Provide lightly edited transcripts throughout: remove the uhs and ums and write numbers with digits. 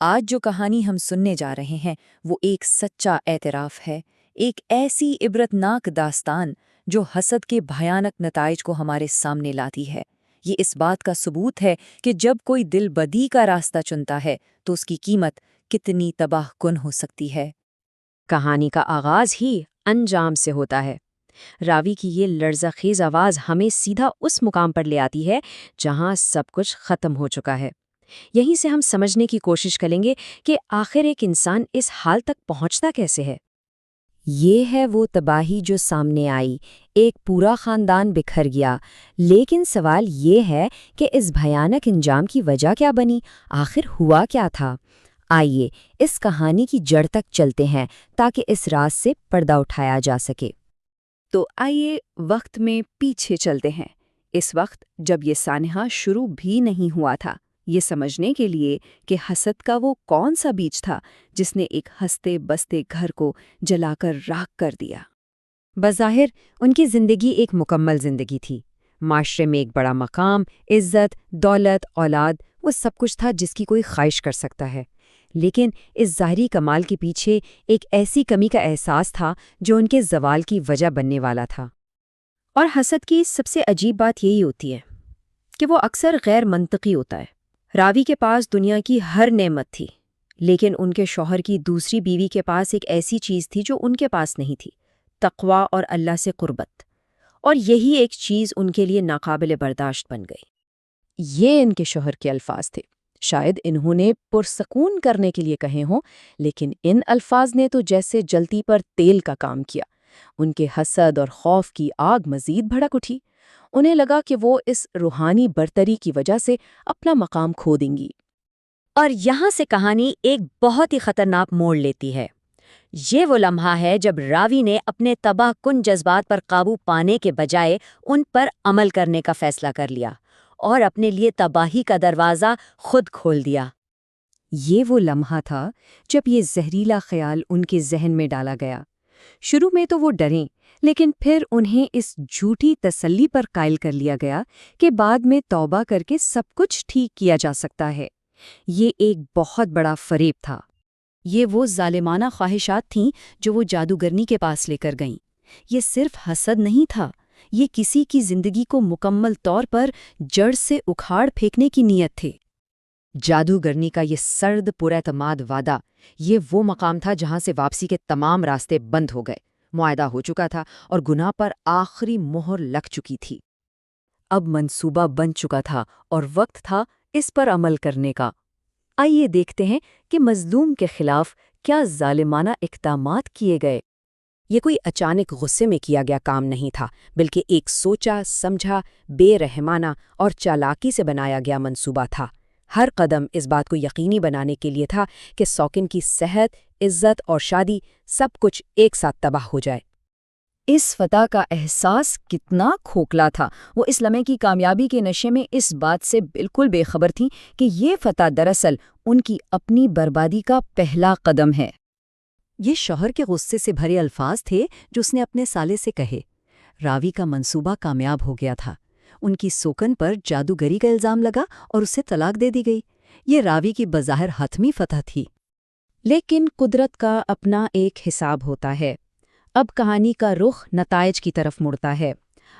آج جو کہانی ہم سننے جا رہے ہیں وہ ایک سچا اعتراف ہے، ایک ایسی عبرتناک داستان جو حسد کے بھیانک نتائج کو ہمارے سامنے لاتی ہے۔ یہ اس بات کا ثبوت ہے کہ جب کوئی دل بدی کا راستہ چنتا ہے تو اس کی قیمت کتنی تباہ کن ہو سکتی ہے۔ کہانی کا آغاز ہی انجام سے ہوتا ہے۔ راوی کی یہ لرزہ خیز آواز ہمیں سیدھا اس مقام پر لے آتی ہے جہاں سب کچھ ختم ہو چکا ہے۔ یہیں سے ہم سمجھنے کی کوشش کریں گے کہ آخر ایک انسان اس حال تک پہنچتا کیسے ہے۔ یہ ہے وہ تباہی جو سامنے آئی، ایک پورا خاندان بکھر گیا، لیکن سوال یہ ہے کہ اس بھیانک انجام کی وجہ کیا بنی، آخر ہوا کیا تھا؟ آئیے اس کہانی کی جڑ تک چلتے ہیں تاکہ اس راز سے پردہ اٹھایا جا سکے۔ تو آئیے وقت میں پیچھے چلتے ہیں، اس وقت جب یہ سانحہ شروع بھی نہیں ہوا تھا، یہ سمجھنے کے لیے کہ حسد کا وہ کون سا بیج تھا جس نے ایک ہنستے بستے گھر کو جلا کر راکھ کر دیا۔ بظاہر ان کی زندگی ایک مکمل زندگی تھی، معاشرے میں ایک بڑا مقام، عزت، دولت، اولاد، وہ سب کچھ تھا جس کی کوئی خواہش کر سکتا ہے۔ لیکن اس ظاہری کمال کے پیچھے ایک ایسی کمی کا احساس تھا جو ان کے زوال کی وجہ بننے والا تھا۔ اور حسد کی سب سے عجیب بات یہی ہوتی ہے کہ وہ اکثر غیر منطقی ہوتا ہے۔ راوی کے پاس دنیا کی ہر نعمت تھی، لیکن ان کے شوہر کی دوسری بیوی کے پاس ایک ایسی چیز تھی جو ان کے پاس نہیں تھی، تقویٰ اور اللہ سے قربت، اور یہی ایک چیز ان کے لیے ناقابل برداشت بن گئی۔ یہ ان کے شوہر کے الفاظ تھے، شاید انہوں نے پرسکون کرنے کے لیے کہے ہوں، لیکن ان الفاظ نے تو جیسے جلتی پر تیل کا کام کیا۔ ان کے حسد اور خوف کی آگ مزید بھڑک اٹھی۔ انہیں لگا کہ وہ اس روحانی برتری کی وجہ سے اپنا مقام کھو دیں گی۔ اور یہاں سے کہانی ایک بہت ہی خطرناک موڑ لیتی ہے۔ یہ وہ لمحہ ہے جب راوی نے اپنے تباہ کن جذبات پر قابو پانے کے بجائے ان پر عمل کرنے کا فیصلہ کر لیا اور اپنے لیے تباہی کا دروازہ خود کھول دیا۔ یہ وہ لمحہ تھا جب یہ زہریلا خیال ان کے ذہن میں ڈالا گیا۔ شروع میں تو وہ ڈریں، لیکن پھر انہیں اس جھوٹی تسلی پر قائل کر لیا گیا کہ بعد میں توبہ کر کے سب کچھ ٹھیک کیا جا سکتا ہے۔ یہ ایک بہت بڑا فریب تھا۔ یہ وہ ظالمانہ خواہشات تھیں جو وہ جادوگرنی کے پاس لے کر گئیں۔ یہ صرف حسد نہیں تھا، یہ کسی کی زندگی کو مکمل طور پر جڑ سے اکھاڑ پھینکنے کی نیت تھی۔ جادوگرنی کا یہ سرد پراعتماد وعدہ، یہ وہ مقام تھا جہاں سے واپسی کے تمام راستے بند ہو گئے، معاہدہ ہو چکا تھا اور گناہ پر آخری مہر لگ چکی تھی۔ اب منصوبہ بن چکا تھا اور وقت تھا اس پر عمل کرنے کا۔ آئیے دیکھتے ہیں کہ مظلوم کے خلاف کیا ظالمانہ اقدامات کیے گئے۔ یہ کوئی اچانک غصے میں کیا گیا کام نہیں تھا، بلکہ ایک سوچا سمجھا، بے رحمانہ اور چالاکی سے بنایا گیا منصوبہ تھا۔ ہر قدم اس بات کو یقینی بنانے کے لیے تھا کہ سوکن کی صحت، عزت اور شادی سب کچھ ایک ساتھ تباہ ہو جائے۔ اس فتح کا احساس کتنا کھوکھلا تھا۔ وہ اس لمحے کی کامیابی کے نشے میں اس بات سے بالکل بے خبر تھیں کہ یہ فتح دراصل ان کی اپنی بربادی کا پہلا قدم ہے۔ یہ شوہر کے غصے سے بھرے الفاظ تھے جو اس نے اپنے سالے سے کہے۔ راوی کا منصوبہ کامیاب ہو گیا تھا۔ ان کی سوکن پر جادوگری کا الزام لگا اور اسے طلاق دے دی گئی۔ یہ راوی کی بظاہر حتمی فتح تھی، لیکن قدرت کا اپنا ایک حساب ہوتا ہے۔ اب کہانی کا رخ نتائج کی طرف مڑتا ہے۔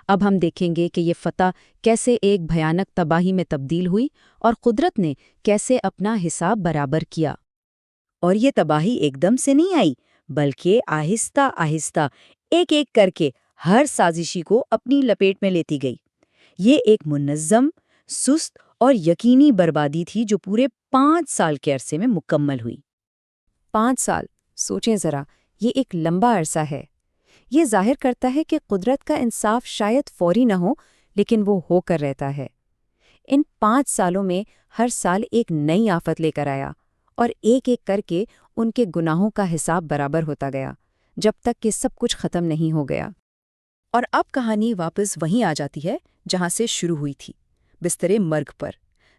اب ہم دیکھیں گے کہ یہ فتح کیسے ایک بھیانک تباہی میں تبدیل ہوئی اور قدرت نے کیسے اپنا حساب برابر کیا۔ اور یہ تباہی ایک دم سے نہیں آئی، بلکہ آہستہ آہستہ ایک ایک کر کے ہر سازشی کو اپنی لپیٹ میں لیتی گئی۔ یہ ایک منظم، سست اور یقینی بربادی تھی جو پورے 5 سال کے عرصے میں مکمل ہوئی۔ 5 سال، سوچیں ذرا، یہ ایک لمبا عرصہ ہے۔ یہ ظاہر کرتا ہے کہ قدرت کا انصاف شاید فوری نہ ہو، لیکن وہ ہو کر رہتا ہے۔ ان 5 سالوں میں ہر سال ایک نئی آفت لے کر آیا، اور ایک ایک کر کے ان کے گناہوں کا حساب برابر ہوتا گیا، جب تک کہ سب کچھ ختم نہیں ہو گیا۔ اور اب کہانی واپس وہیں آ جاتی ہے جہاں سے شروع ہوئی تھی، بسترے مرگ پر،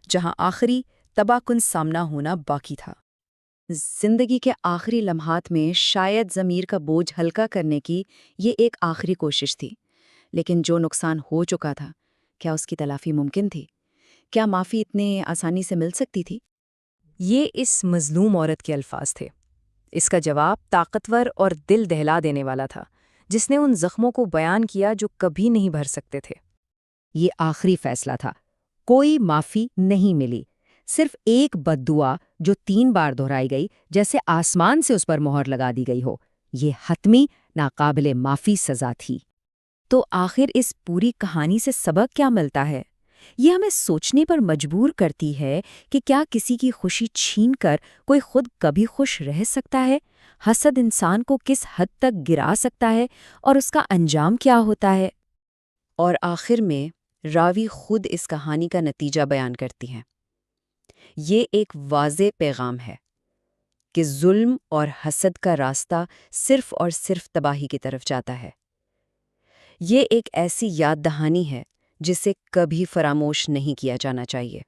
جہاں آخری تباہ کن سامنا ہونا باقی تھا۔ زندگی کے آخری لمحات میں شاید ضمیر کا بوجھ ہلکا کرنے کی یہ ایک آخری کوشش تھی، لیکن جو نقصان ہو چکا تھا، کیا اس کی تلافی ممکن تھی؟ کیا معافی اتنے آسانی سے مل سکتی تھی؟ یہ اس مظلوم عورت کے الفاظ تھے۔ اس کا جواب طاقتور اور دل دہلا دینے والا تھا، جس نے ان زخموں کو بیان کیا جو کبھی نہیں بھر سکتے تھے۔ یہ آخری فیصلہ تھا، کوئی معافی نہیں ملی، صرف ایک بد دعا جو 3 بار دہرائی گئی، جیسے آسمان سے اس پر مہر لگا دی گئی ہو۔ یہ حتمی ناقابل معافی سزا تھی۔ تو آخر اس پوری کہانی سے سبق کیا ملتا ہے؟ یہ ہمیں سوچنے پر مجبور کرتی ہے کہ کیا کسی کی خوشی چھین کر کوئی خود کبھی خوش رہ سکتا ہے؟ حسد انسان کو کس حد تک گرا سکتا ہے اور اس کا انجام کیا ہوتا ہے؟ اور آخر میں راوی خود اس کہانی کا نتیجہ بیان کرتی ہیں۔ یہ ایک واضح پیغام ہے کہ ظلم اور حسد کا راستہ صرف اور صرف تباہی کی طرف جاتا ہے۔ یہ ایک ایسی یاد دہانی ہے جسے کبھی فراموش نہیں کیا جانا چاہیے۔